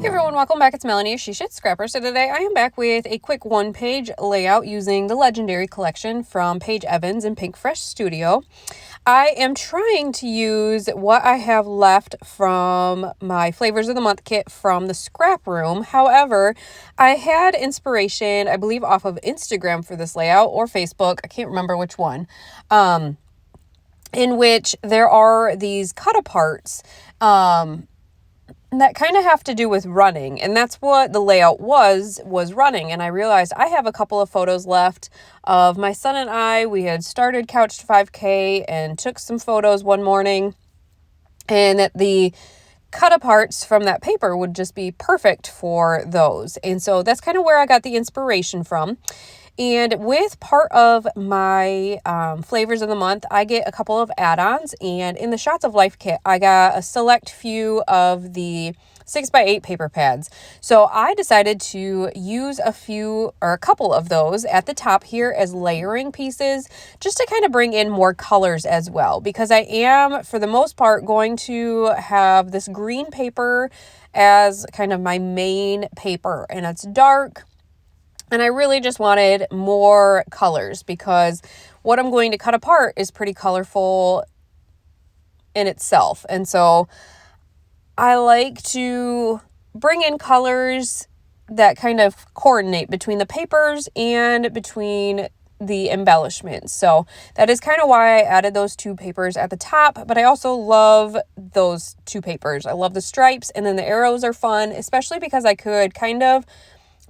Hey everyone, welcome back. It's Melanie, She Shit Scrapper. So today I am back with a quick one-page layout using the Legendary collection from Paige Evans and Pinkfresh Studio. I am trying to use what I have left from my Flavors of the Month kit from the ScrapRoom. However, I had inspiration, I believe, off of Instagram for this layout or Facebook. I can't remember which one. In which there are these cut-aparts that kind of have to do with running, and that's what the layout was running. And I realized I have a couple of photos left of my son and I. We had started Couch to 5K and took some photos one morning, and that the cut aparts from that paper would just be perfect for those. And so that's kind of where I got the inspiration from. And with part of my Flavors of the Month, I get a couple of add-ons. And in the Shots of Life kit, I got a select few of the 6x8 paper pads. So I decided to use a couple of those at the top here as layering pieces, just to kind of bring in more colors as well. Because I am, for the most part, going to have this green paper as kind of my main paper. And it's dark. And I really just wanted more colors because what I'm going to cut apart is pretty colorful in itself. And so I like to bring in colors that kind of coordinate between the papers and between the embellishments. So that is kind of why I added those two papers at the top, but I also love those two papers. I love the stripes, and then the arrows are fun, especially because I could kind of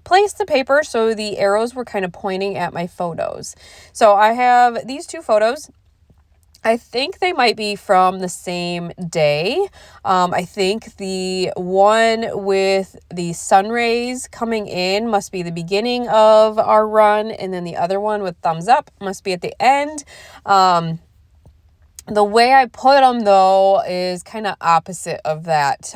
place the paper so the arrows were kind of pointing at my photos. So I have these two photos. I think they might be from the same day. I think the one with the sun rays coming in must be the beginning of our run, and then the other one with thumbs up must be at the end. The way I put them, though, is kind of opposite of that.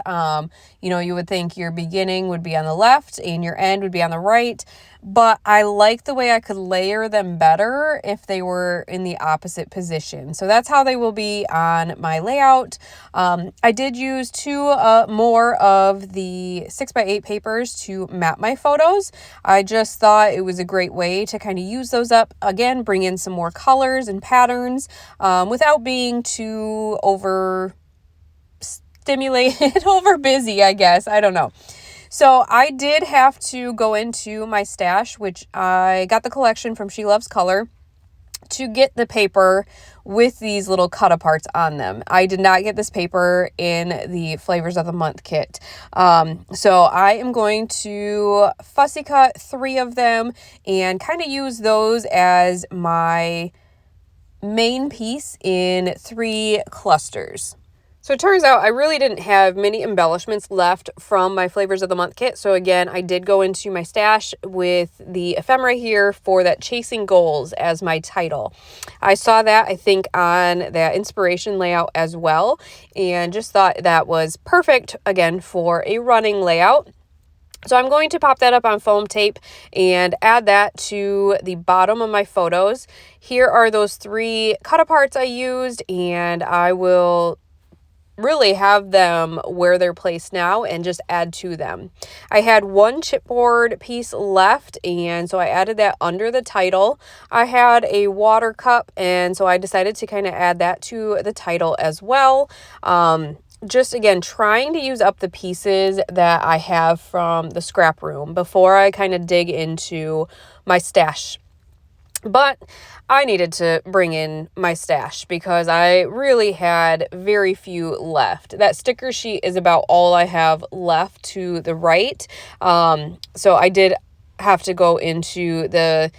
You would think your beginning would be on the left and your end would be on the right, but I like the way I could layer them better if they were in the opposite position. So that's how they will be on my layout. I did use two more of the 6x8 papers to map my photos. I just thought it was a great way to kind of use those up. Again, bring in some more colors and patterns without being too overstimulated, over busy, I guess. I don't know. So I did have to go into my stash, which I got the collection from She Loves Color, to get the paper with these little cut aparts on them. I did not get this paper in the Flavors of the Month kit. So I am going to fussy cut 3 of them and kind of use those as my main piece in 3 clusters. So it turns out I really didn't have many embellishments left from my Flavors of the Month kit. So again, I did go into my stash with the ephemera here for that Chasing Goals as my title. I saw that, I think, on that inspiration layout as well, and just thought that was perfect, again, for a running layout. So I'm going to pop that up on foam tape and add that to the bottom of my photos. Here are those 3 cut aparts I used, and I will really have them where they're placed now and just add to them. I had one chipboard piece left, and so I added that under the title. I had a water cup, and so I decided to kind of add that to the title as well. Just again, trying to use up the pieces that I have from the scrap room before I kind of dig into my stash. But I needed to bring in my stash because I really had very few left. That sticker sheet is about all I have left to the right. So I did have to go into the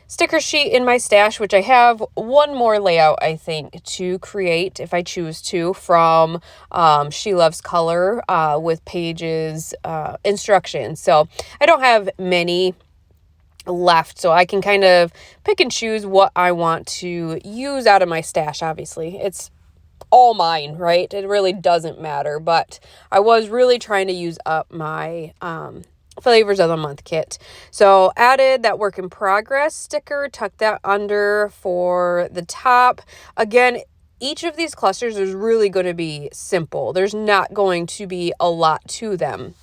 sticker sheet in my stash, which I have one more layout, I think, to create if I choose to, from She Loves Color with Paige's instructions. So I don't have many left, so I can kind of pick and choose what I want to use out of my stash. Obviously, it's all mine, right? It really doesn't matter, but I was really trying to use up my Flavors of the Month kit. So added that work in progress sticker, tucked that under for the top. Again, each of these clusters is really going to be simple. There's not going to be a lot to them.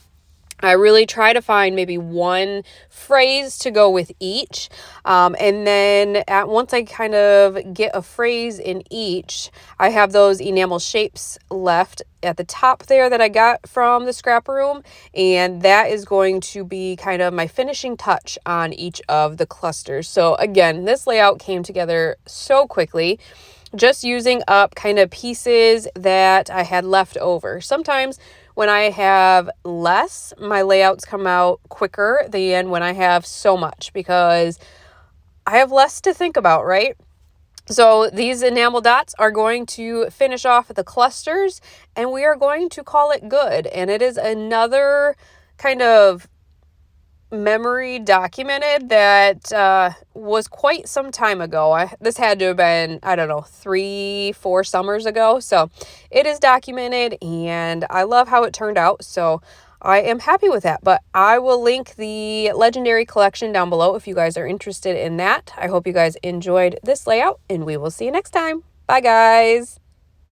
I really try to find maybe one phrase to go with each. And then once I kind of get a phrase in each, I have those enamel shapes left at the top there that I got from the scrap room. And that is going to be kind of my finishing touch on each of the clusters. So again, this layout came together so quickly, just using up kind of pieces that I had left over. Sometimes when I have less, my layouts come out quicker than when I have so much, because I have less to think about, right? So these enamel dots are going to finish off the clusters, and we are going to call it good. And it is another kind of memory documented that was quite some time ago. This had to have been, I don't know, 3-4 summers ago. So it is documented, and I love how it turned out. So I am happy with that. But I will link the Legendary collection down below if you guys are interested in that. I hope you guys enjoyed this layout, and we will see you next time. Bye, guys.